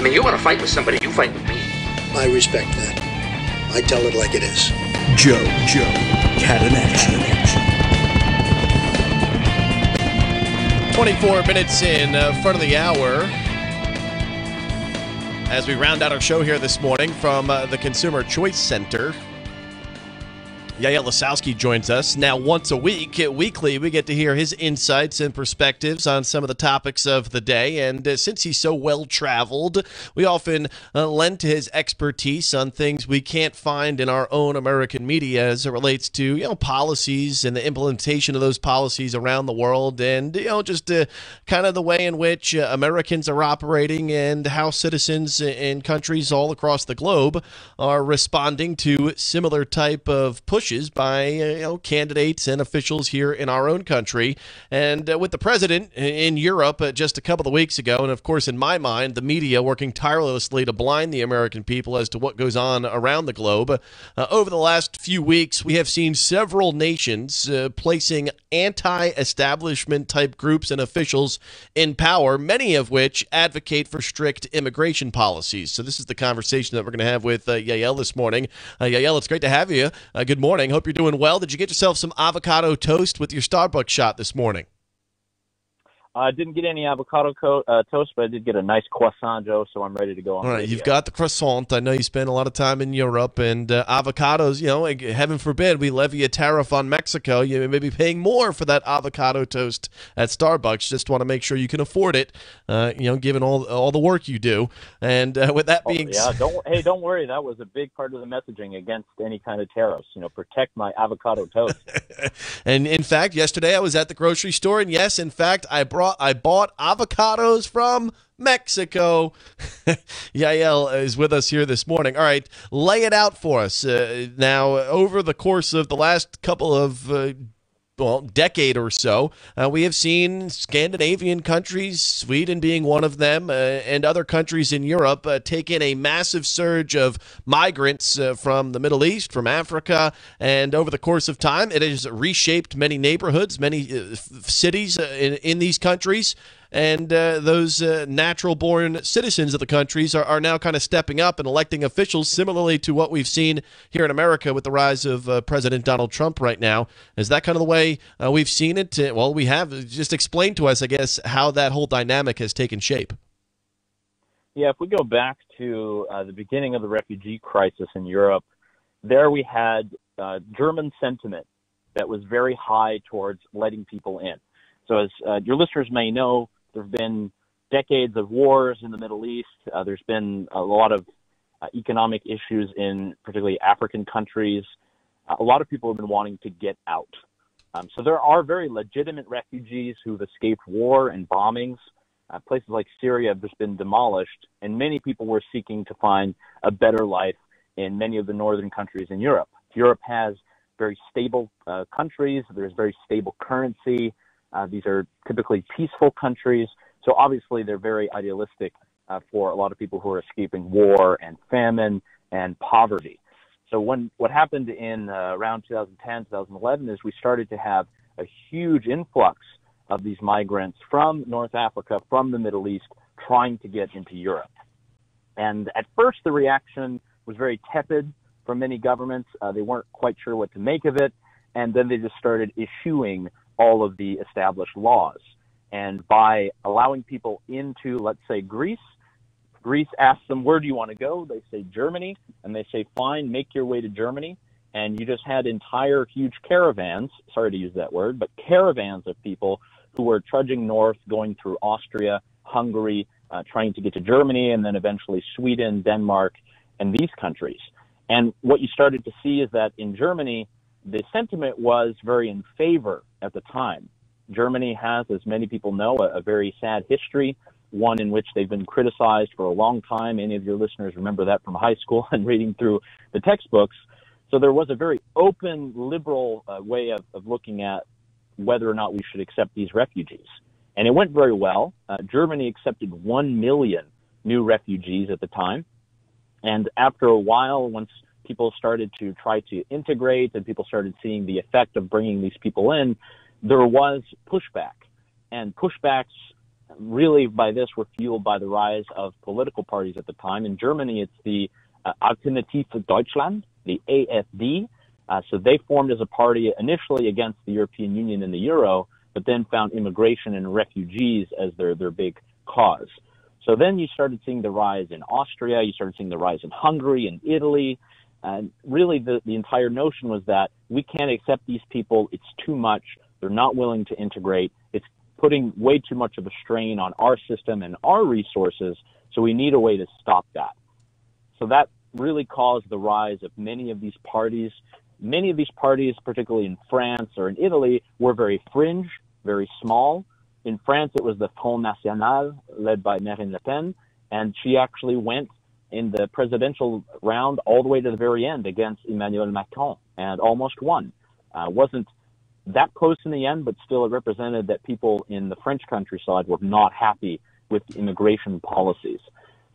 mean, you want to fight with somebody, you fight with me. I respect that. I tell it like it is. Joe Catenacci. 24 minutes in front of the hour as we round out our show here this morning from the Consumer Choice Center. Yaël Ossowski joins us now once a week. Weekly, we get to hear his insights and perspectives on some of the topics of the day. And since he's so well-traveled, we often lend to his expertise on things we can't find in our own American media as it relates to, policies and the implementation of those policies around the world, and just kind of the way in which Americans are operating and how citizens in countries all across the globe are responding to similar type of pushes by candidates and officials here in our own country. And with the president in Europe just a couple of weeks ago, and of course in my mind the media working tirelessly to blind the American people as to what goes on around the globe, over the last few weeks we have seen several nations placing anti-establishment type groups and officials in power, many of which advocate for strict immigration policies. So this is the conversation that we're going to have with Yaël this morning. Yaël, it's great to have you. Good morning. Hope you're doing well. Did you get yourself some avocado toast with your Starbucks shot this morning? I didn't get any avocado toast, but I did get a nice croissant, Joe, so I'm ready to go on. All right, you've got the croissant. I know you spend a lot of time in Europe, and avocados, heaven forbid we levy a tariff on Mexico. You may be paying more for that avocado toast at Starbucks. Just want to make sure you can afford it, given all the work you do. And with that being said... Don't worry. That was a big part of the messaging against any kind of tariffs. Protect my avocado toast. And in fact, yesterday I was at the grocery store, and yes, in fact, I bought avocados from Mexico. Yaël is with us here this morning. All right, lay it out for us. Now, over the course of the last couple of decade or so, we have seen Scandinavian countries, Sweden being one of them, and other countries in Europe take in a massive surge of migrants from the Middle East, from Africa, and over the course of time, it has reshaped many neighborhoods, many cities in these countries. And those natural-born citizens of the countries are now kind of stepping up and electing officials, similarly to what we've seen here in America with the rise of President Donald Trump right now. Is that kind of the way we've seen it? Well, we have. Just explain to us, I guess, how that whole dynamic has taken shape. Yeah, if we go back to the beginning of the refugee crisis in Europe, there we had German sentiment that was very high towards letting people in. So as your listeners may know, there have been decades of wars in the Middle East. There's been a lot of economic issues in particularly African countries. A lot of people have been wanting to get out. So there are very legitimate refugees who've escaped war and bombings. Places like Syria have just been demolished, and many people were seeking to find a better life in many of the northern countries in Europe. Europe has very stable countries. There's very stable currency. These are typically peaceful countries, so obviously they're very idealistic for a lot of people who are escaping war and famine and poverty. So what happened in around 2010, 2011 is we started to have a huge influx of these migrants from North Africa, from the Middle East, trying to get into Europe. And at first the reaction was very tepid from many governments. They weren't quite sure what to make of it, and then they just started issuing all of the established laws. And by allowing people into, let's say, Greece asks them, where do you want to go? They say Germany, and they say, fine, make your way to Germany. And you just had entire huge caravans, sorry to use that word, but caravans of people who were trudging north, going through Austria, Hungary, trying to get to Germany, and then eventually Sweden, Denmark, and these countries. And what you started to see is that in Germany, the sentiment was very in favor at the time. Germany has, as many people know, a very sad history, one in which they've been criticized for a long time. Any of your listeners remember that from high school and reading through the textbooks. So there was a very open, liberal way of looking at whether or not we should accept these refugees. And it went very well. Germany accepted 1 million new refugees at the time. And after a while, once people started to try to integrate and people started seeing the effect of bringing these people in, there was pushback. And pushbacks really by this were fueled by the rise of political parties at the time. In Germany, it's the Alternative für Deutschland, the AfD. So they formed as a party initially against the European Union and the euro, but then found immigration and refugees as their big cause. So then you started seeing the rise in Austria, you started seeing the rise in Hungary and Italy. And really the entire notion was that we can't accept these people. It's too much. They're not willing to integrate. It's putting way too much of a strain on our system and our resources. So we need a way to stop that. So that really caused the rise of many of these parties. Many of these parties, particularly in France or in Italy, were very fringe, very small. In France, it was the Front National, led by Marine Le Pen, and she actually went in the presidential round all the way to the very end against Emmanuel Macron and almost won. Wasn't that close in the end, but still it represented that people in the French countryside were not happy with immigration policies.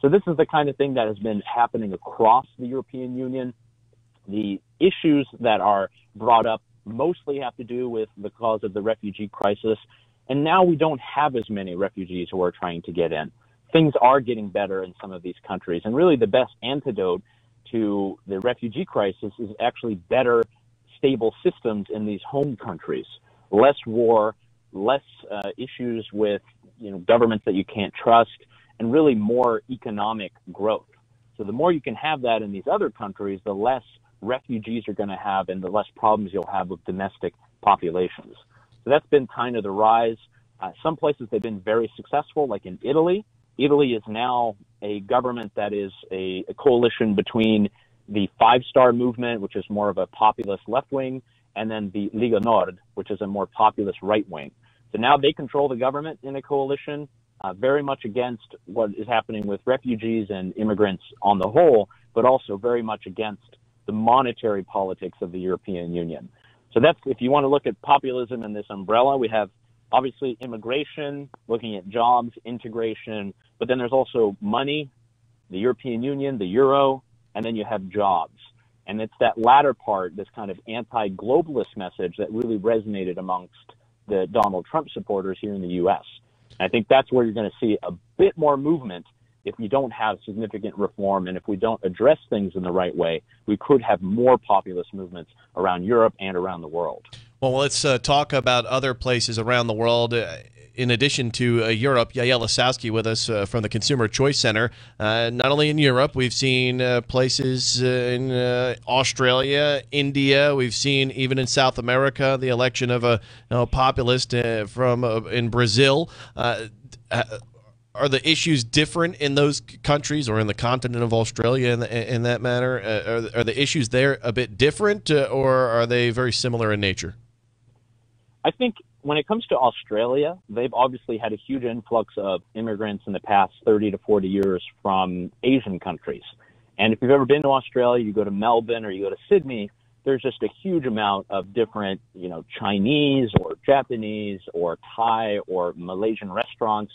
So this is the kind of thing that has been happening across the European Union. The issues that are brought up mostly have to do with the cause of the refugee crisis. And now we don't have as many refugees who are trying to get in. Things are getting better in some of these countries. And really the best antidote to the refugee crisis is actually better, stable systems in these home countries. Less war, less issues with governments that you can't trust, and really more economic growth. So the more you can have that in these other countries, the less refugees you're going to have and the less problems you'll have with domestic populations. So that's been kind of the rise. Some places they've been very successful, like in Italy. Italy is now a government that is a coalition between the Five Star Movement, which is more of a populist left wing, and then the Lega Nord, which is a more populist right wing. So now they control the government in a coalition, very much against what is happening with refugees and immigrants on the whole, but also very much against the monetary politics of the European Union. So that's, if you want to look at populism in this umbrella, we have obviously immigration, looking at jobs, integration, but then there's also money, the European Union, the euro, and then you have jobs. And it's that latter part, this kind of anti-globalist message that really resonated amongst the Donald Trump supporters here in the U.S. And I think that's where you're going to see a bit more movement. If we don't have significant reform and if we don't address things in the right way, we could have more populist movements around Europe and around the world. Well, let's talk about other places around the world. In addition to Europe, Yaël Ossowski with us from the Consumer Choice Center. Not only in Europe, we've seen places in Australia, India. We've seen even in South America the election of a populist from in Brazil. Are the issues different in those countries or in the continent of Australia in that matter? Are the issues there a bit different or are they very similar in nature? I think when it comes to Australia, they've obviously had a huge influx of immigrants in the past 30 to 40 years from Asian countries. And if you've ever been to Australia, you go to Melbourne or you go to Sydney, there's just a huge amount of different, Chinese or Japanese or Thai or Malaysian restaurants.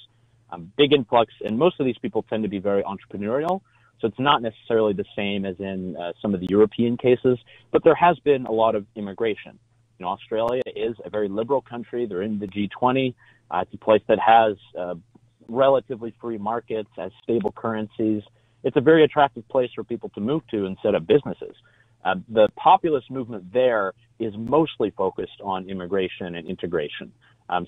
Big influx, and most of these people tend to be very entrepreneurial, so it's not necessarily the same as in some of the European cases, but there has been a lot of immigration. Australia is a very liberal country. They're in the G20. It's a place that has relatively free markets, has stable currencies. It's a very attractive place for people to move to and set up businesses. The populist movement there is mostly focused on immigration and integration.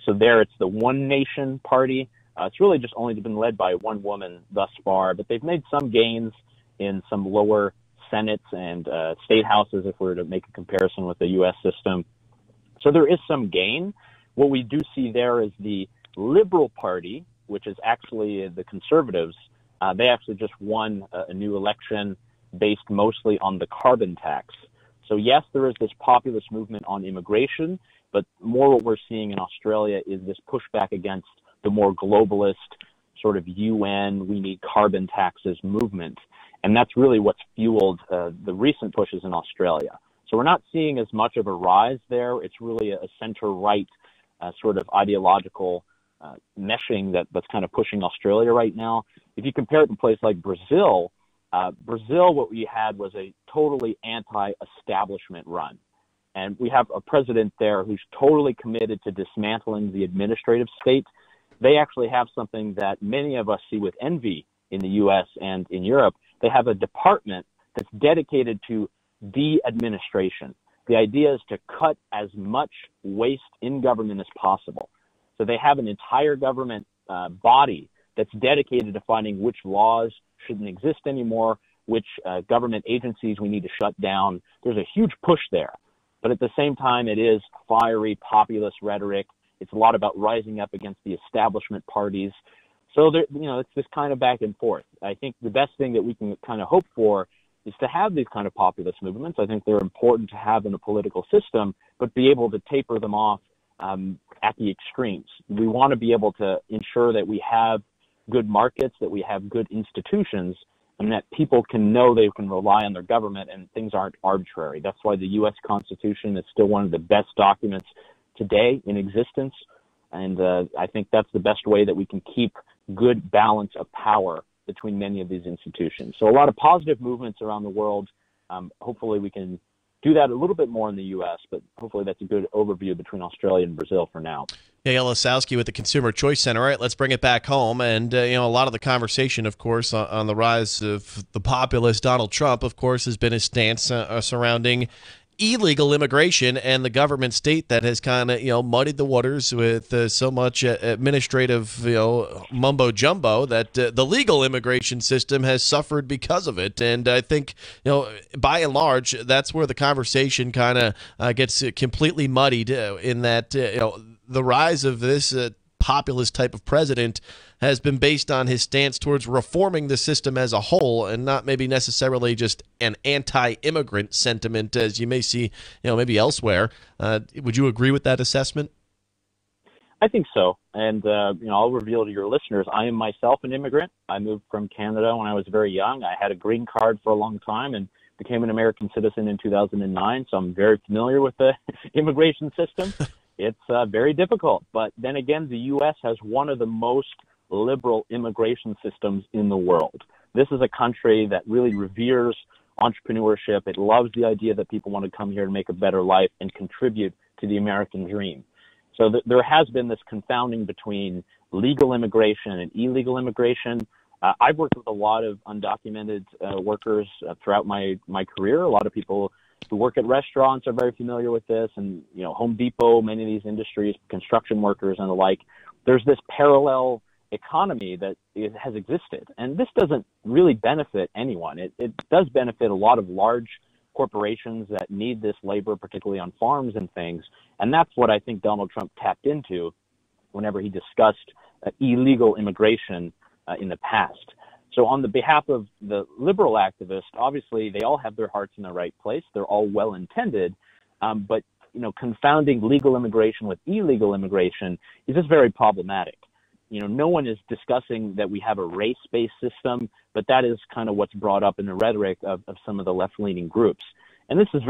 So there it's the One Nation Party. It's really just only been led by one woman thus far, but they've made some gains in some lower senates and state houses if we were to make a comparison with the U.S. system. So there is some gain. What we do see there is the Liberal Party, which is actually the conservatives. They actually just won a new election based mostly on the carbon tax. So yes, there is this populist movement on immigration, but more what we're seeing in Australia is this pushback against the more globalist sort of UN, we need carbon taxes movement. And that's really what's fueled the recent pushes in Australia. So we're not seeing as much of a rise there. It's really a center-right sort of ideological meshing that's kind of pushing Australia right now. If you compare it to a place like Brazil, what we had was a totally anti-establishment run. And we have a president there who's totally committed to dismantling the administrative state. they actually have something that many of us see with envy in the U.S. and in Europe. They have a department that's dedicated to de-administration. The idea is to cut as much waste in government as possible. So they have an entire government body that's dedicated to finding which laws shouldn't exist anymore, which government agencies we need to shut down. There's a huge push there. But at the same time, it is fiery populist rhetoric. It's a lot about rising up against the establishment parties. So there, it's this kind of back and forth. I think the best thing that we can kind of hope for is to have these kind of populist movements. I think they're important to have in a political system, but be able to taper them off at the extremes. We want to be able to ensure that we have good markets, that we have good institutions, and that people can know they can rely on their government and things aren't arbitrary. That's why the U.S. Constitution is still one of the best documents today in existence. And I think that's the best way that we can keep good balance of power between many of these institutions. So a lot of positive movements around the world. Hopefully we can do that a little bit more in the U.S., but hopefully that's a good overview between Australia and Brazil for now. Yaël Ossowski with the Consumer Choice Center. All right, let's bring it back home. And, a lot of the conversation, of course, on the rise of the populist Donald Trump, of course, has been his stance surrounding illegal immigration and the government state that has kind of, muddied the waters with so much administrative, mumbo jumbo that the legal immigration system has suffered because of it. And I think, by and large, that's where the conversation kind of gets completely muddied in that, the rise of this populist type of president has been based on his stance towards reforming the system as a whole and not maybe necessarily just an anti-immigrant sentiment as you may see, maybe elsewhere. Would you agree with that assessment? I think so. And, I'll reveal to your listeners, I am myself an immigrant. I moved from Canada when I was very young. I had a green card for a long time and became an American citizen in 2009. So I'm very familiar with the immigration system. It's very difficult. But then again, the U.S. has one of the most liberal immigration systems in the world. This is a country that really reveres entrepreneurship. It loves the idea that people want to come here and make a better life and contribute to the American dream. So there has been this confounding between legal immigration and illegal immigration. I've worked with a lot of undocumented workers throughout my career. A lot of people who work at restaurants are very familiar with this, and Home Depot, many of these industries, construction workers and the like. There's this parallel economy that has existed, and this doesn't really benefit anyone. It does benefit a lot of large corporations that need this labor, particularly on farms and things, and that's what I think Donald Trump tapped into whenever he discussed illegal immigration in the past. So on the behalf of the liberal activists, obviously they all have their hearts in the right place. They're all well-intended, but confounding legal immigration with illegal immigration is just very problematic. No one is discussing that we have a race-based system, but that is kind of what's brought up in the rhetoric of some of the left-leaning groups. And this is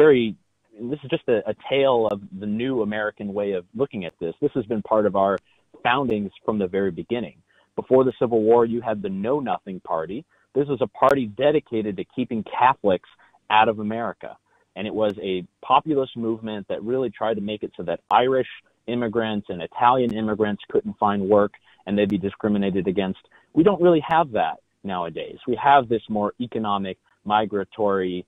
just a tale of the new American way of looking at this. This has been part of our foundings from the very beginning. Before the Civil War, you had the Know Nothing Party. This is a party dedicated to keeping Catholics out of America. And it was a populist movement that really tried to make it so that Irish immigrants and Italian immigrants couldn't find work and they'd be discriminated against. We don't really have that nowadays. We have this more economic, migratory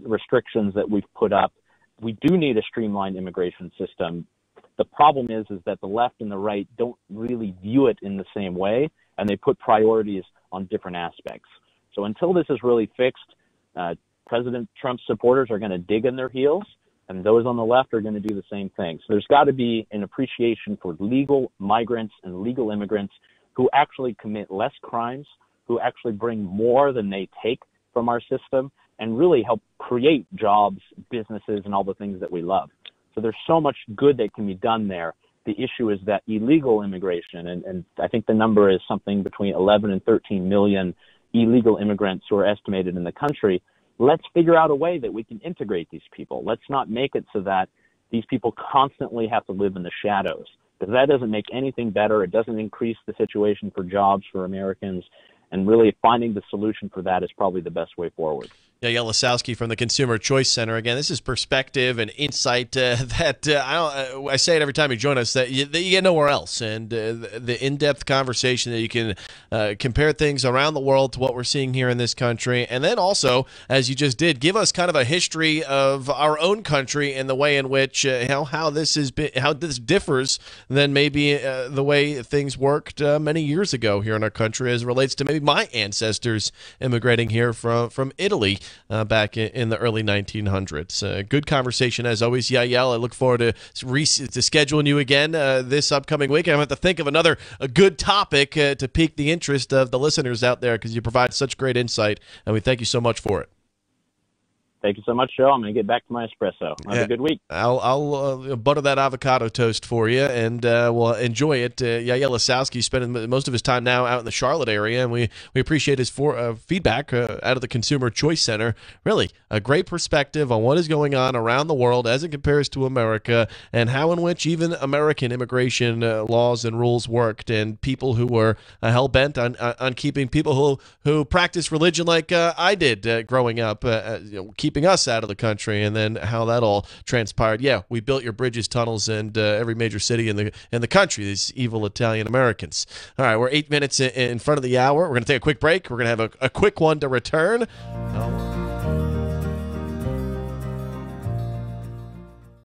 restrictions that we've put up. We do need a streamlined immigration system. The problem is that the left and the right don't really view it in the same way, and they put priorities on different aspects. So until this is really fixed, President Trump's supporters are going to dig in their heels, and those on the left are going to do the same thing. So there's got to be an appreciation for legal migrants and legal immigrants who actually commit less crimes, who actually bring more than they take from our system, and really help create jobs, businesses, and all the things that we love. So there's so much good that can be done there. The issue is that illegal immigration, and I think the number is something between 11 and 13 million illegal immigrants who are estimated in the country. Let's figure out a way that we can integrate these people. Let's not make it so that these people constantly have to live in the shadows, because that doesn't make anything better. It doesn't increase the situation for jobs for Americans. And really finding the solution for that is probably the best way forward. Yaël Ossowski from the Consumer Choice Center. Again, this is perspective and insight that I say it every time you join us, that you get nowhere else. And the in-depth conversation that you can compare things around the world to what we're seeing here in this country. And then also, as you just did, give us kind of a history of our own country and the way in which how this differs than maybe the way things worked many years ago here in our country as it relates to maybe my ancestors immigrating here from Italy back in the early 1900s. Good conversation as always, Yaël. I look forward to scheduling you again this upcoming week. I'm going to have to think of another good topic to pique the interest of the listeners out there because you provide such great insight, and we thank you so much for it. Thank you so much, Joe. I'm going to get back to my espresso. Have a good week. I'll butter that avocado toast for you, and we'll enjoy it. Yaël Ossowski spending most of his time now out in the Charlotte area, and we appreciate his feedback out of the Consumer Choice Center. Really, a great perspective on what is going on around the world as it compares to America, and how in which even American immigration laws and rules worked, and people who were hell-bent on keeping people who practice religion like I did growing up, keeping us out of the country, and then how that all transpired. Yeah, we built your bridges, tunnels, and every major city in the country, these evil Italian Americans. All right, we're 8 minutes in front of the hour. We're going to take a quick break. We're going to have a quick one to return.